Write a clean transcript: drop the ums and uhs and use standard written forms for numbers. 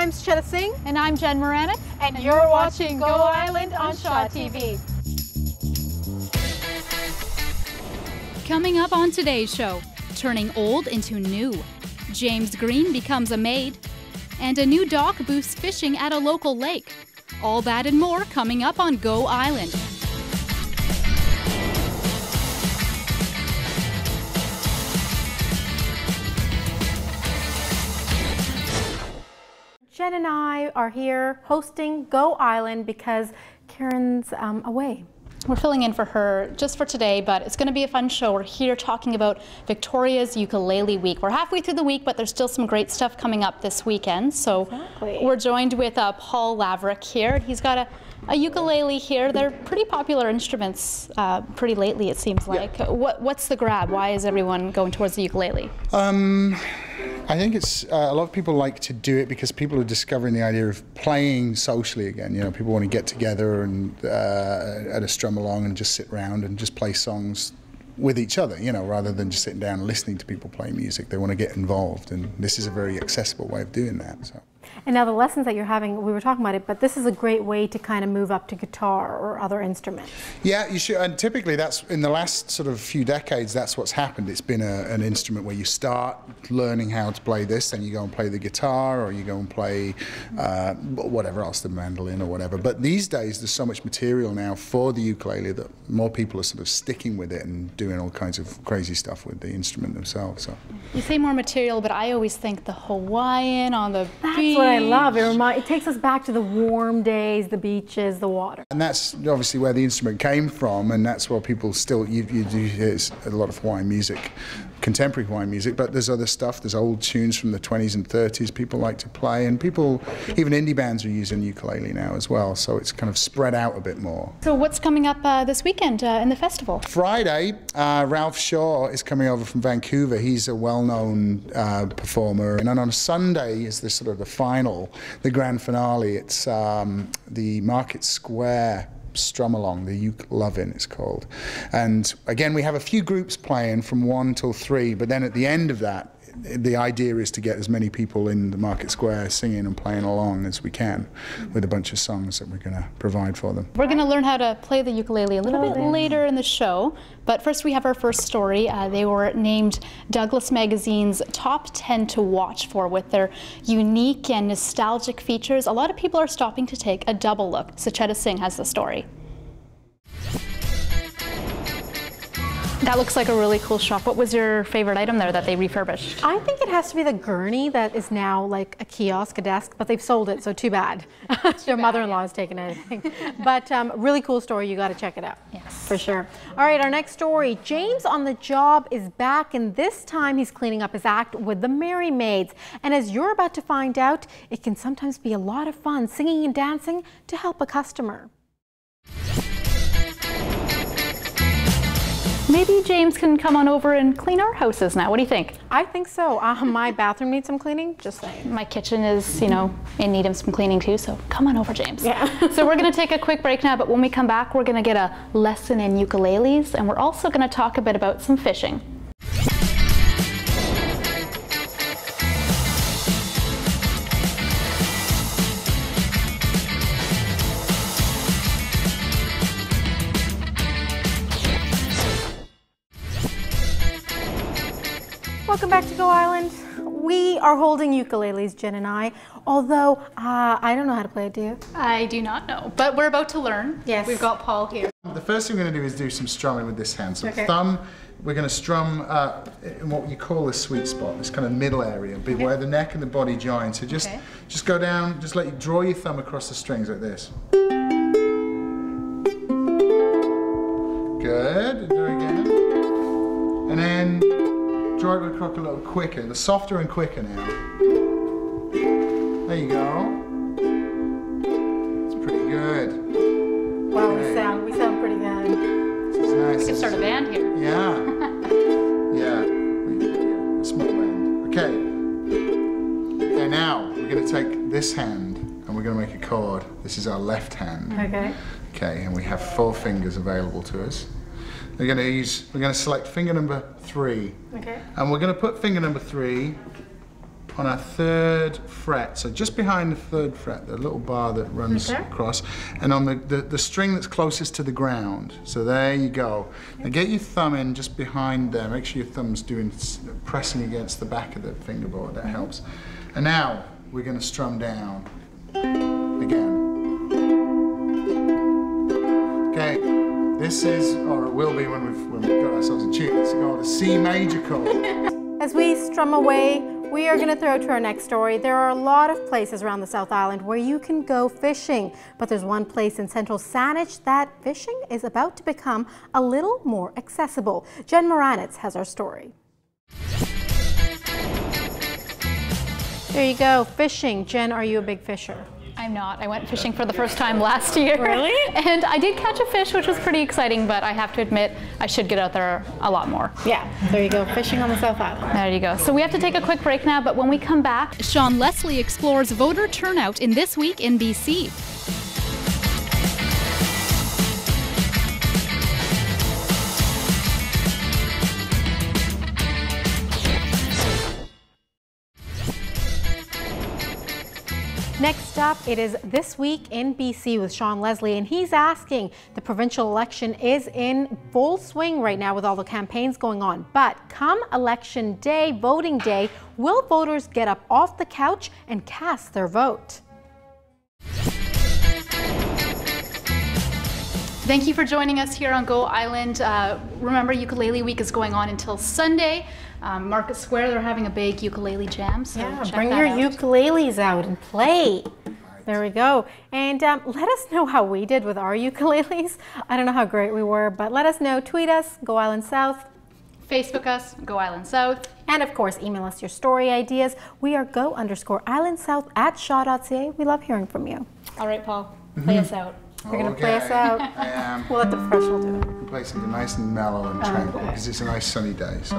I'm Sucheta Singh. And I'm Jen Muranetz. And you're watching Go Island on Shaw TV. Coming up on today's show, turning old into new. James Green becomes a maid. And a new dock boosts fishing at a local lake. All that and more coming up on Go Island. Jen and I are here hosting Go Island because Karen's away. We're filling in for her just for today, but it's going to be a fun show. We're here talking about Victoria's Ukulele Week. We're halfway through the week, but there's still some great stuff coming up this weekend. So We're joined with Paul Laverick here. He's got a ukulele here. They're pretty popular instruments pretty lately, it seems like. Yeah. What's the grab? Why is everyone going towards the ukulele? I think it's a lot of people like to do it because people are discovering the idea of playing socially again. You know, people want to get together and at a strum along and just sit around and just play songs with each other, you know, rather than just sitting down and listening to people play music. They want to get involved, and this is a very accessible way of doing that. So. And now the lessons that you're having, we were talking about it, but this is a great way to kind of move up to guitar or other instruments. Yeah, you should, and typically that's, in the last sort of few decades, that's what's happened. It's been an instrument where you start learning how to play this, then you go and play the guitar, or you go and play whatever else, the mandolin or whatever. But these days there's so much material now for the ukulele that more people are sort of sticking with it and doing all kinds of crazy stuff with the instrument themselves. So. You say more material, but I always think the Hawaiian on the beach. What I love. It takes us back to the warm days, the beaches, the water. And that's obviously where the instrument came from, and that's where people still, you do hear a lot of Hawaiian music, contemporary Hawaiian music, but there's other stuff, there's old tunes from the 20s and 30s people like to play, and people, even indie bands are using ukulele now as well, so it's kind of spread out a bit more. So what's coming up this weekend in the festival? Friday, Ralph Shaw is coming over from Vancouver. He's a well-known performer, and then on Sunday is the sort of the final, the grand finale. It's the Market Square Strum Along, the Uke Lovin' it's called. And again, we have a few groups playing from 1 till 3, but then at the end of that, the idea is to get as many people in the Market Square singing and playing along as we can with a bunch of songs that we're going to provide for them. We're going to learn how to play the ukulele a little bit later in the show, but first we have our first story. They were named Douglas Magazine's Top 10 to Watch For with their unique and nostalgic features. A lot of people are stopping to take a double look. Sucheta Singh has the story. That looks like a really cool shop. What was your favorite item there that they refurbished? I think it has to be the gurney that is now like a kiosk, a desk, but they've sold it, so too bad. Their mother-in-law has taken it, I think. But really cool story, you got to check it out. Yes. For sure. All right, our next story. James on the Job is back, and this time he's cleaning up his act with the Merry Maids. And as you're about to find out, it can sometimes be a lot of fun singing and dancing to help a customer. Maybe James can come on over and clean our houses now. What do you think? I think so. My bathroom needs some cleaning, just saying. My kitchen is, you know, in need of some cleaning too, so come on over, James. Yeah. So we're going to take a quick break now, but when we come back, we're going to get a lesson in ukuleles, and we're also going to talk a bit about some fishing. Welcome back to Go Island. We are holding ukuleles, Jen and I, although I don't know how to play it, do you? I do not know, but we're about to learn. Yes. We've got Paul here. The first thing we're going to do is do some strumming with this hand. So okay. Thumb, we're going to strum in what you call the sweet spot, this kind of middle area, where the neck and the body join. So just go down, just let you draw your thumb across the strings like this. Good, do it again. And then draw it across a little quicker, the softer and quicker now. There you go. It's pretty good. Wow, okay. we sound pretty good. This is nice. We can start a band here. Yeah. Yeah. A small band. Okay. Okay, now we're going to take this hand and we're going to make a chord. This is our left hand. Okay. Okay, and we have 4 fingers available to us. We're going to select finger number 3. Okay. And we're going to put finger number 3 on our 3rd fret, so just behind the 3rd fret, the little bar that runs across, and on the string that's closest to the ground. So there you go. Now get your thumb in just behind there. Make sure your thumb's pressing against the back of the fingerboard. That helps. And now we're going to strum down again. Okay, this is, or it will be when we've got ourselves a tune. It's called a C major chord. As we strum away, we are going to throw to our next story. There are a lot of places around the South Island where you can go fishing, but there's one place in central Saanich that fishing is about to become a little more accessible. Jen Muranetz has our story. There you go, fishing. Jen, are you a big fisher? I'm not. I went fishing for the first time last year. Really? And I did catch a fish, which was pretty exciting, but I have to admit, I should get out there a lot more. Yeah, there you go, fishing on the South Island. There you go. So we have to take a quick break now, but when we come back, Sean Leslie explores voter turnout in This Week in BC. Next up, it is This Week in BC with Sean Leslie, and he's asking, the provincial election is in full swing right now with all the campaigns going on, but come election day, voting day, will voters get up off the couch and cast their vote? thank you for joining us here on Go Island. Remember, Ukulele Week is going on until Sunday. Market Square, they're having a big ukulele jam, so check bring that your out. ukuleles out and play. There we go. And let us know how we did with our ukuleles. I don't know how great we were, but let us know. Tweet us, Go Island South. Facebook us, Go Island South. And of course, email us your story ideas. We are go_islandsouth@shaw.ca. We love hearing from you. All right, Paul, play us out. You're going to play us out. I am. We'll let the professional do it. Play something nice and mellow and tranquil because it's a nice sunny day. So.